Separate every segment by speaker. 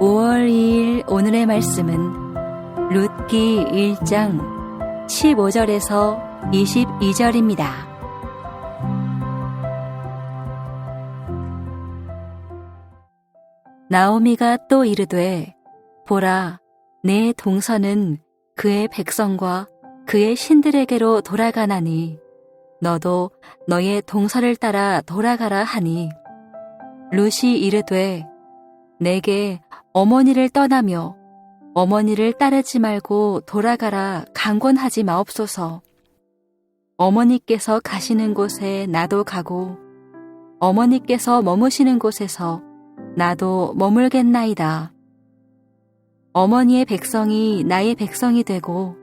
Speaker 1: (5월 2일) 오늘의 말씀은 룻기 1장 15절에서 22절입니다. 나오미가 또 이르되 보라, 내 동서는 그의 백성과 그의 신들에게로 돌아가나니 너도 너의 동서를 따라 돌아가라 하니, 룻이 이르되 내게 어머니를 떠나며 어머니를 따르지 말고 돌아가라 강권하지 마옵소서. 어머니께서 가시는 곳에 나도 가고 어머니께서 머무시는 곳에서 나도 머물겠나이다. 어머니의 백성이 나의 백성이 되고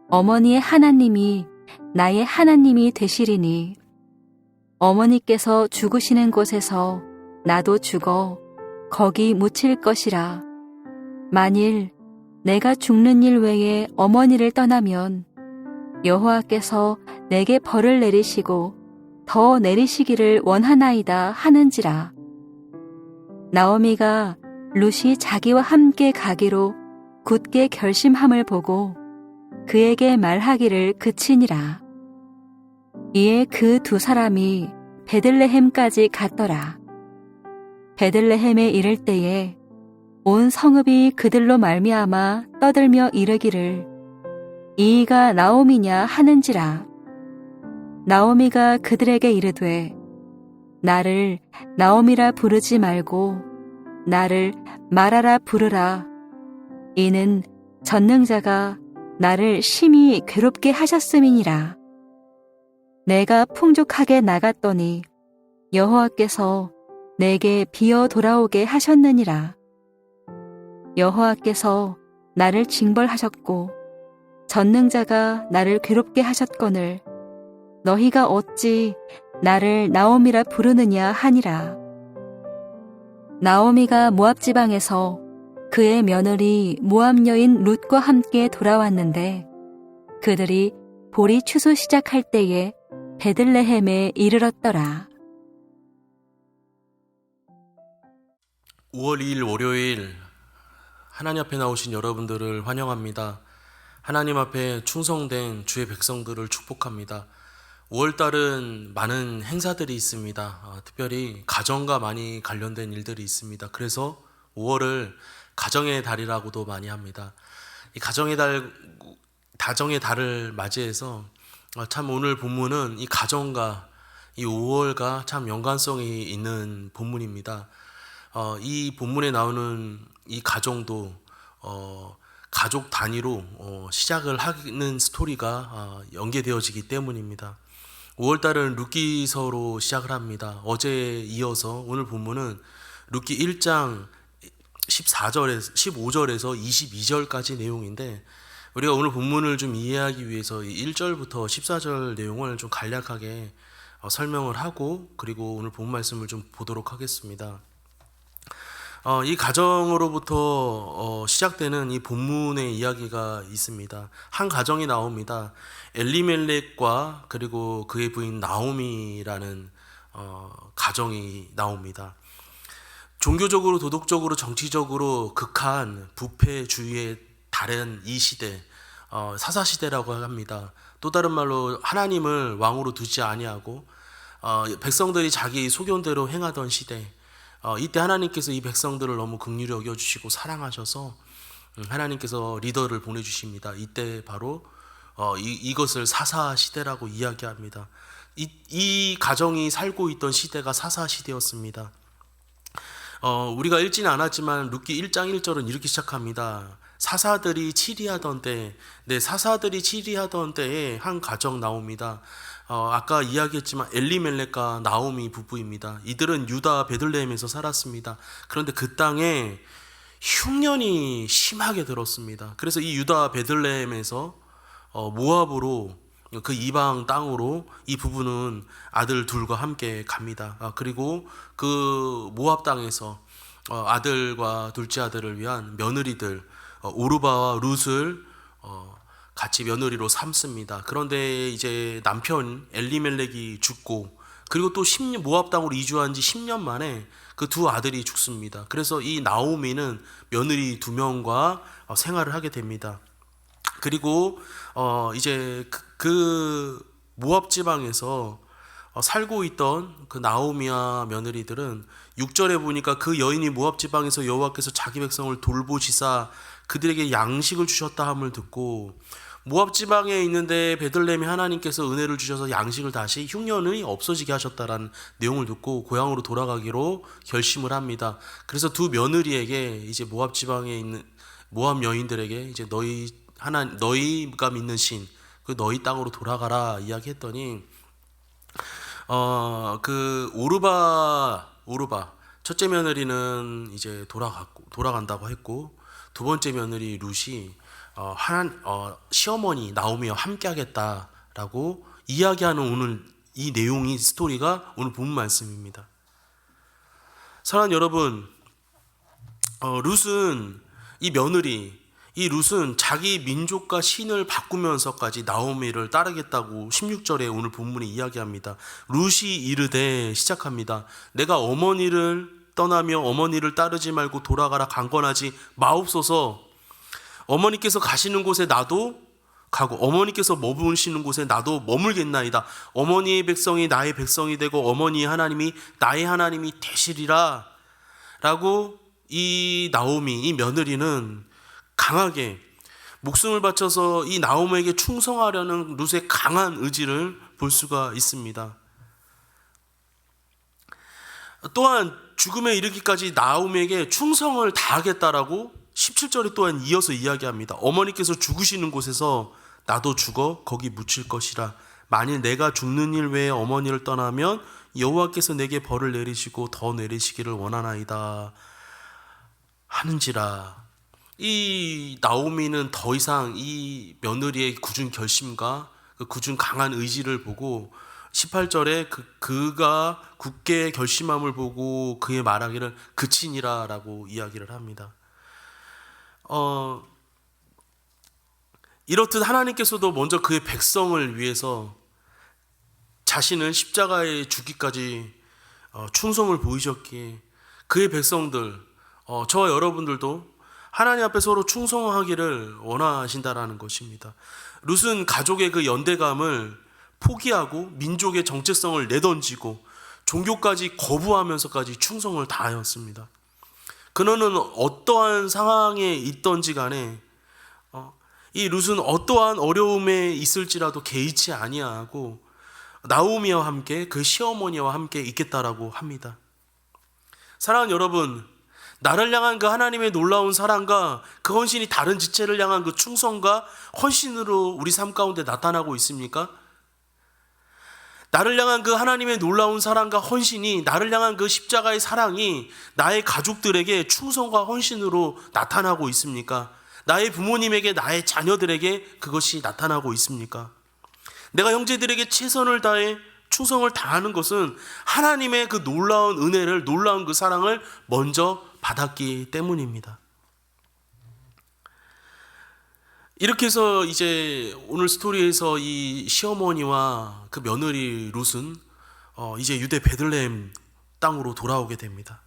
Speaker 1: 어머니의 하나님이 나의 하나님이 되시리니, 어머니께서 죽으시는 곳에서 나도 죽어 거기 묻힐 것이라. 만일 내가 죽는 일 외에 어머니를 떠나면 여호와께서 내게 벌을 내리시고 더 내리시기를 원하나이다 하는지라. 나오미가 룻이 자기와 함께 가기로 굳게 결심함을 보고 그에게 말하기를 그치니라. 이에 그 두 사람이 베들레헴까지 갔더라. 베들레헴에 이를 때에 온 성읍이 그들로 말미암아 떠들며 이르기를 이가 나오미냐 하는지라. 나오미가 그들에게 이르되 나를 나오미라 부르지 말고 나를 마라라 부르라. 이는 전능자가 나를 심히 괴롭게 하셨음이니라. 내가 풍족하게 나갔더니 여호와께서 내게 비어 돌아오게 하셨느니라. 여호와께서 나를 징벌하셨고 전능자가 나를 괴롭게 하셨거늘 너희가 어찌 나를 나오미라 부르느냐 하니라. 나오미가 모압 지방에서 그의 며느리 모압 여인 룻과 함께 돌아왔는데, 그들이 보리 추수 시작할 때에 베들레헴에 이르렀더라.
Speaker 2: 5월 2일 월요일, 하나님 앞에 나오신 여러분들을 환영합니다. 하나님 앞에 충성된 주의 백성들을 축복합니다. 5월달은 많은 행사들이 있습니다. 특별히 가정과 많이 관련된 일들이 있습니다. 그래서 5월을 가정의 달이라고도 많이 합니다. 이 가정의 달을 맞이해서 참 오늘 본문은 이 가정과 이 5월과 참 연관성이 있는 본문입니다. 이 본문에 나오는 이 가정도 가족 단위로 시작을 하는 스토리가 연계되어지기 때문입니다. 5월달은 룻기서로 시작을 합니다. 어제에 이어서 오늘 본문은 룻기 1장 15절에서 22절까지 내용인데, 우리가 오늘 본문을 좀 이해하기 위해서 1절부터 14절 내용을 좀 간략하게 설명을 하고, 그리고 오늘 본 말씀을 좀 보도록 하겠습니다. 이 가정으로부터 시작되는 이 본문의 이야기가 있습니다. 한 가정이 나옵니다. 엘리멜렉과 그리고 그의 부인 나오미라는 가정이 나옵니다. 종교적으로, 도덕적으로, 정치적으로 극한 부패주의에 달한 이 시대, 사사시대라고 합니다. 또 다른 말로 하나님을 왕으로 두지 아니하고 백성들이 자기 소견대로 행하던 시대, 이때 하나님께서 이 백성들을 너무 긍휼히 여겨주시고 사랑하셔서 하나님께서 리더를 보내주십니다. 이때 바로 이것을 사사시대라고 이야기합니다. 이 가정이 살고 있던 시대가 사사시대였습니다. 우리가 읽지는 않았지만 룻기 1장 1절은 이렇게 시작합니다. 사사들이 치리하던 때에 한 가정 나옵니다. 아까 이야기했지만 엘리멜렉과 나오미 부부입니다. 이들은 유다 베들레헴에서 살았습니다. 그런데 그 땅에 흉년이 심하게 들었습니다. 그래서 이 유다 베들레헴에서 모압으로, 그 이방 땅으로 이 부부는 아들 둘과 함께 갑니다. 그리고 그 모압 땅에서 아들과 둘째 아들을 위한 며느리들 오르바와 룻을 같이 며느리로 삼습니다. 그런데 이제 남편 엘리멜렉이 죽고, 그리고 또 모압 땅으로 이주한 지 10년 만에 그 두 아들이 죽습니다. 그래서 이 나오미는 며느리 2명과 생활을 하게 됩니다. 그리고 이제 그 모압 지방에서 살고 있던 그 나오미와 며느리들은 6절에 보니까 그 여인이 모압 지방에서 여호와께서 자기 백성을 돌보시사 그들에게 양식을 주셨다 함을 듣고, 모압 지방에 있는데 베들레헴에 하나님께서 은혜를 주셔서 양식을 다시 흉년이 없어지게 하셨다라는 내용을 듣고 고향으로 돌아가기로 결심을 합니다. 그래서 두 며느리에게 이제 모압 지방에 있는 모압 여인들에게 이제 너희가 믿는 신, 그 너희 땅으로 돌아가라 이야기했더니 그 오르바 첫째 며느리는 이제 돌아간다고 했고, 두 번째 며느리 룻이 시어머니 나오미와 함께하겠다라고 이야기하는 오늘 이 내용이 스토리가 오늘 본 말씀입니다. 사랑하는 여러분, 룻은 자기 민족과 신을 바꾸면서까지 나오미를 따르겠다고 16절에 오늘 본문이 이야기합니다. 룻이 이르되 시작합니다. 내가 어머니를 떠나며 어머니를 따르지 말고 돌아가라 강권하지 마옵소서. 어머니께서 가시는 곳에 나도 가고 어머니께서 머무시는 곳에 나도 머물겠나이다. 어머니의 백성이 나의 백성이 되고 어머니의 하나님이 나의 하나님이 되시리라 라고 이 나오미, 이 며느리는 강하게 목숨을 바쳐서 이 나오미에게 충성하려는 룻의 강한 의지를 볼 수가 있습니다. 또한 죽음에 이르기까지 나오미에게 충성을 다하겠다라고 17절에 또한 이어서 이야기합니다. 어머니께서 죽으시는 곳에서 나도 죽어 거기 묻힐 것이라. 만일 내가 죽는 일 외에 어머니를 떠나면 여호와께서 내게 벌을 내리시고 더 내리시기를 원하나이다 하는지라. 이 나오미는 더 이상 이 며느리의 굳은 결심과 그 굳은 강한 의지를 보고 18절에 그가 굳게 결심함을 보고 그의 말하기를 그치니라 라고 이야기를 합니다. 이렇듯 하나님께서도 먼저 그의 백성을 위해서 자신을 십자가에 죽기까지 충성을 보이셨기에 그의 백성들, 저와 여러분들도 하나님 앞에 서로 충성하기를 원하신다라는 것입니다. 룻은 가족의 그 연대감을 포기하고 민족의 정체성을 내던지고 종교까지 거부하면서까지 충성을 다하였습니다. 그는 어떠한 상황에 있던지 간에 이 룻은 어떠한 어려움에 있을지라도 개의치 아니하고 나오미와 함께 그 시어머니와 함께 있겠다라고 합니다. 사랑하는 여러분, 나를 향한 그 하나님의 놀라운 사랑과 그 헌신이 다른 지체를 향한 그 충성과 헌신으로 우리 삶 가운데 나타나고 있습니까? 나를 향한 그 하나님의 놀라운 사랑과 헌신이, 나를 향한 그 십자가의 사랑이 나의 가족들에게 충성과 헌신으로 나타나고 있습니까? 나의 부모님에게, 나의 자녀들에게 그것이 나타나고 있습니까? 내가 형제들에게 최선을 다해 충성을 다하는 것은 하나님의 그 놀라운 은혜를, 놀라운 그 사랑을 먼저 받았기 때문입니다. 이렇게 해서 이제 오늘 스토리에서 이 시어머니와 그 며느리 룻은 이제 유대 베들레헴 땅으로 돌아오게 됩니다.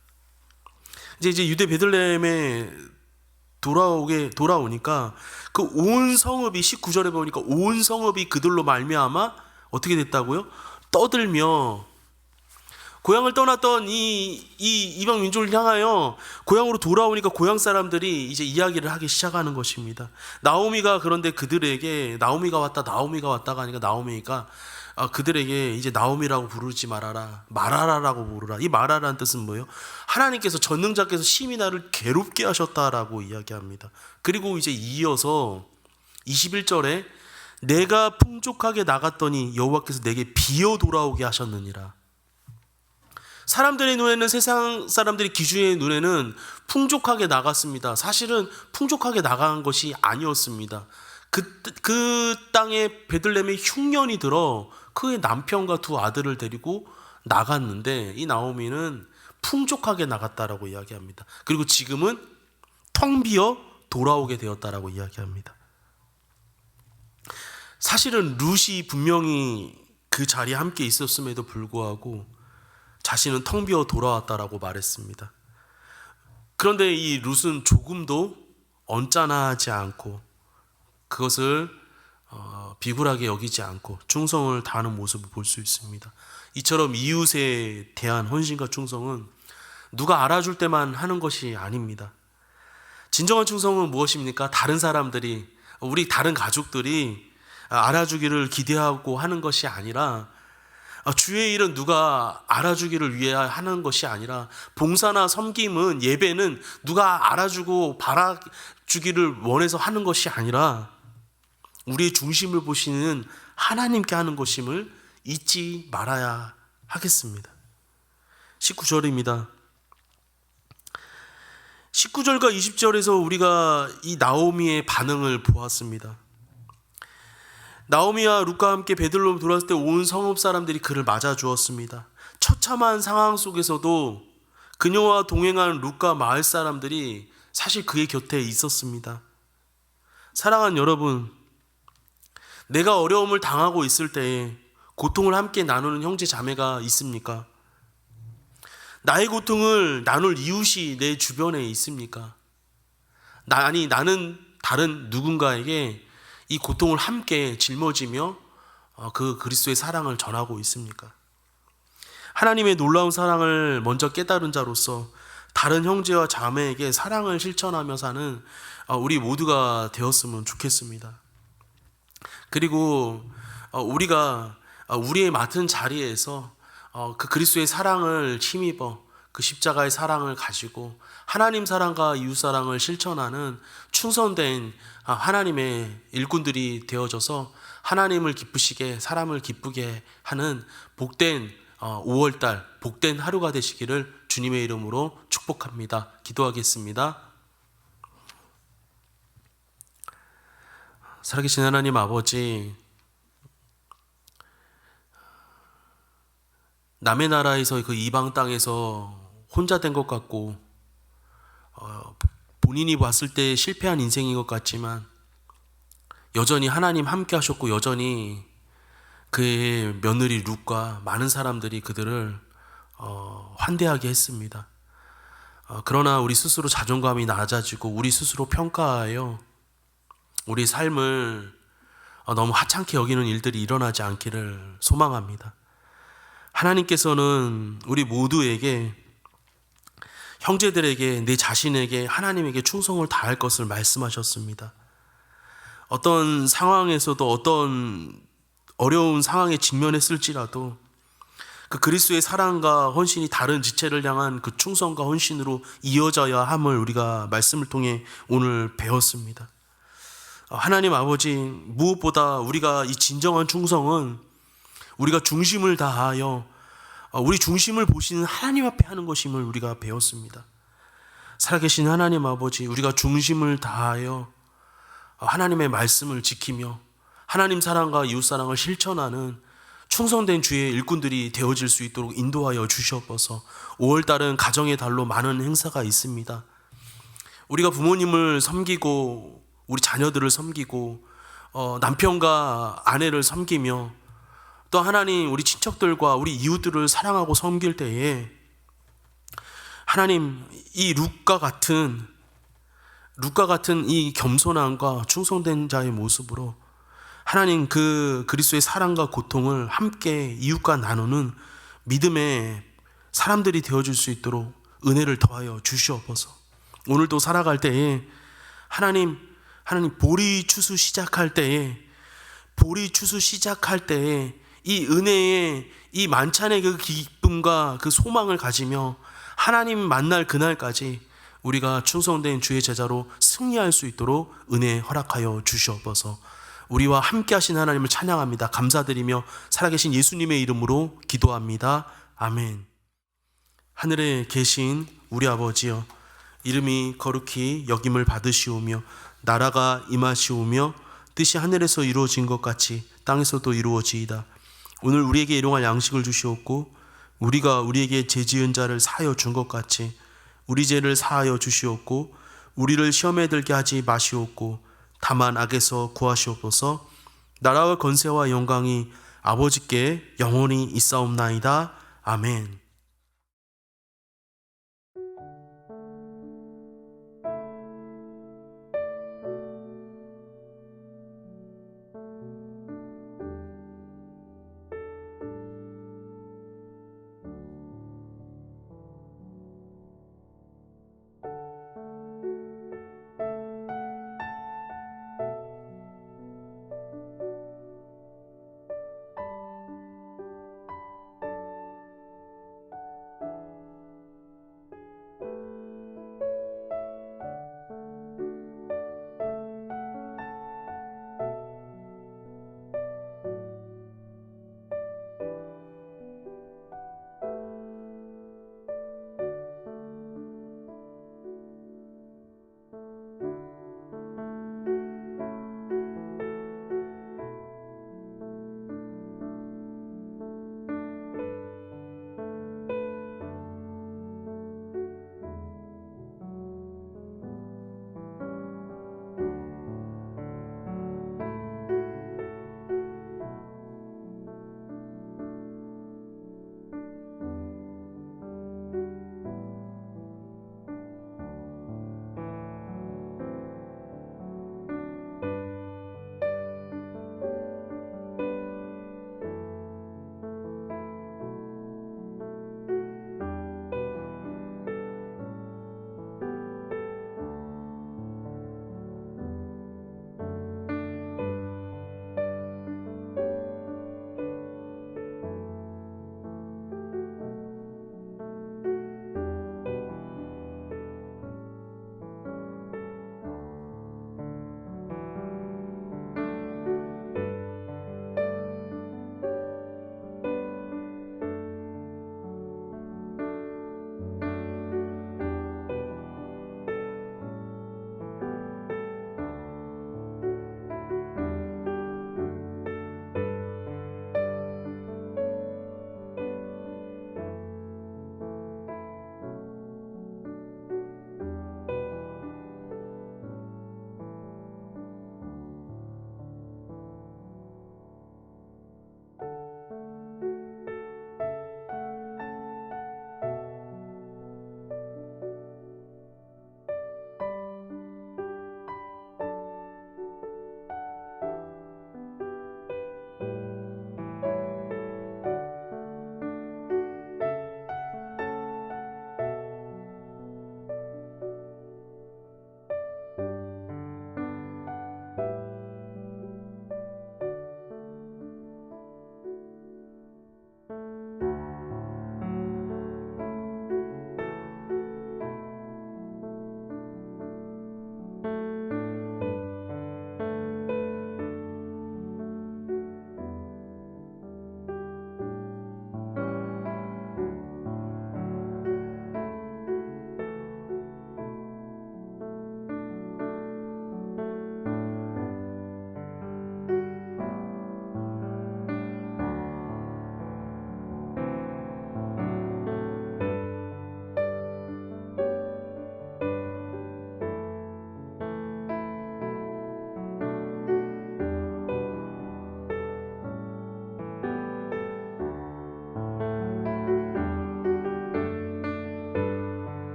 Speaker 2: 이제 유대 베들레헴에 돌아오니까 그 온 성읍이, 19절에 보니까 온 성읍이 그들로 말미암아 어떻게 됐다고요? 떠들며, 고향을 떠났던 이 이방 민족을 향하여 고향으로 돌아오니까 고향 사람들이 이제 이야기를 하기 시작하는 것입니다. 나오미가 그런데 그들에게 나오미가 왔다가 하니까 나오미가 그들에게 이제 나오미라고 부르지 말아라, 마라라라고 부르라. 이 마라라는 뜻은 뭐예요? 하나님께서, 전능자께서 심히 나를 괴롭게 하셨다라고 이야기합니다. 그리고 이제 이어서 21절에 내가 풍족하게 나갔더니 여호와께서 내게 비어 돌아오게 하셨느니라. 사람들의 눈에는, 세상 사람들의 기준의 눈에는 풍족하게 나갔습니다. 사실은 풍족하게 나간 것이 아니었습니다. 그 땅에 베들레헴에 흉년이 들어 그의 남편과 두 아들을 데리고 나갔는데, 이 나오미는 풍족하게 나갔다라고 이야기합니다. 그리고 지금은 텅 비어 돌아오게 되었다라고 이야기합니다. 사실은 룻이 분명히 그 자리에 함께 있었음에도 불구하고 자신은 텅 비어 돌아왔다라고 말했습니다. 그런데 이 룻은 조금도 언짢아하지 않고 그것을 비굴하게 여기지 않고 충성을 다하는 모습을 볼 수 있습니다. 이처럼 이웃에 대한 헌신과 충성은 누가 알아줄 때만 하는 것이 아닙니다. 진정한 충성은 무엇입니까? 다른 사람들이, 우리 다른 가족들이 알아주기를 기대하고 하는 것이 아니라, 주의 일은 누가 알아주기를 위해 하는 것이 아니라, 봉사나 섬김은, 예배는 누가 알아주고 바라주기를 원해서 하는 것이 아니라 우리의 중심을 보시는 하나님께 하는 것임을 잊지 말아야 하겠습니다. 19절입니다. 19절과 20절에서 우리가 이 나오미의 반응을 보았습니다. 나오미와 룻과 함께 베들레헴 돌아왔을 때 온 성읍 사람들이 그를 맞아 주었습니다. 처참한 상황 속에서도 그녀와 동행한 룻과 마을 사람들이 사실 그의 곁에 있었습니다. 사랑하는 여러분, 내가 어려움을 당하고 있을 때에 고통을 함께 나누는 형제 자매가 있습니까? 나의 고통을 나눌 이웃이 내 주변에 있습니까? 나는 다른 누군가에게 이 고통을 함께 짊어지며 그 그리스도의 사랑을 전하고 있습니까? 하나님의 놀라운 사랑을 먼저 깨달은 자로서 다른 형제와 자매에게 사랑을 실천하며 사는 우리 모두가 되었으면 좋겠습니다. 그리고 우리가 우리의 맡은 자리에서 그 그리스도의 사랑을 힘입어 그 십자가의 사랑을 가지고 하나님 사랑과 이웃 사랑을 실천하는 충성된 하나님의 일꾼들이 되어져서 하나님을 기쁘시게, 사람을 기쁘게 하는 복된 5월달, 복된 하루가 되시기를 주님의 이름으로 축복합니다. 기도하겠습니다. 살아계신 하나님 아버지, 남의 나라에서 그 이방 땅에서 혼자 된 것 같고 본인이 봤을 때 실패한 인생인 것 같지만 여전히 하나님 함께 하셨고 여전히 그의 며느리 룻과 많은 사람들이 그들을 환대하게 했습니다. 그러나 우리 스스로 자존감이 낮아지고 우리 스스로 평가하여 우리 삶을 너무 하찮게 여기는 일들이 일어나지 않기를 소망합니다. 하나님께서는 우리 모두에게, 형제들에게, 내 자신에게, 하나님에게 충성을 다할 것을 말씀하셨습니다. 어떤 상황에서도, 어떤 어려운 상황에 직면했을지라도 그 그리스도의 사랑과 헌신이 다른 지체를 향한 그 충성과 헌신으로 이어져야 함을 우리가 말씀을 통해 오늘 배웠습니다. 하나님 아버지, 무엇보다 우리가 이 진정한 충성은 우리가 중심을 다하여 우리 중심을 보시는 하나님 앞에 하는 것임을 우리가 배웠습니다. 살아계신 하나님 아버지, 우리가 중심을 다하여 하나님의 말씀을 지키며 하나님 사랑과 이웃 사랑을 실천하는 충성된 주의 일꾼들이 되어질 수 있도록 인도하여 주시옵소서. 5월달은 가정의 달로 많은 행사가 있습니다. 우리가 부모님을 섬기고 우리 자녀들을 섬기고 남편과 아내를 섬기며 또 하나님 우리 친척들과 우리 이웃들을 사랑하고 섬길 때에 하나님 이 룻과 같은 이 겸손함과 충성된 자의 모습으로 하나님 그 그리스도의 사랑과 고통을 함께 이웃과 나누는 믿음의 사람들이 되어줄 수 있도록 은혜를 더하여 주시옵소서. 오늘도 살아갈 때에 하나님 보리 추수 시작할 때에 이 은혜의 이 만찬의 그 기쁨과 그 소망을 가지며 하나님 만날 그날까지 우리가 충성된 주의 제자로 승리할 수 있도록 은혜 허락하여 주시옵소서. 우리와 함께 하신 하나님을 찬양합니다. 감사드리며 살아계신 예수님의 이름으로 기도합니다. 아멘. 하늘에 계신 우리 아버지여, 이름이 거룩히 여김을 받으시오며 나라가 임하시오며 뜻이 하늘에서 이루어진 것 같이 땅에서도 이루어지이다. 오늘 우리에게 일용할 양식을 주시옵고 우리가 우리에게 죄 지은 자를 사하여 준 것 같이 우리 죄를 사하여 주시옵고 우리를 시험에 들게 하지 마시옵고 다만 악에서 구하시옵소서. 나라와 권세와 영광이 아버지께 영원히 있사옵나이다. 아멘.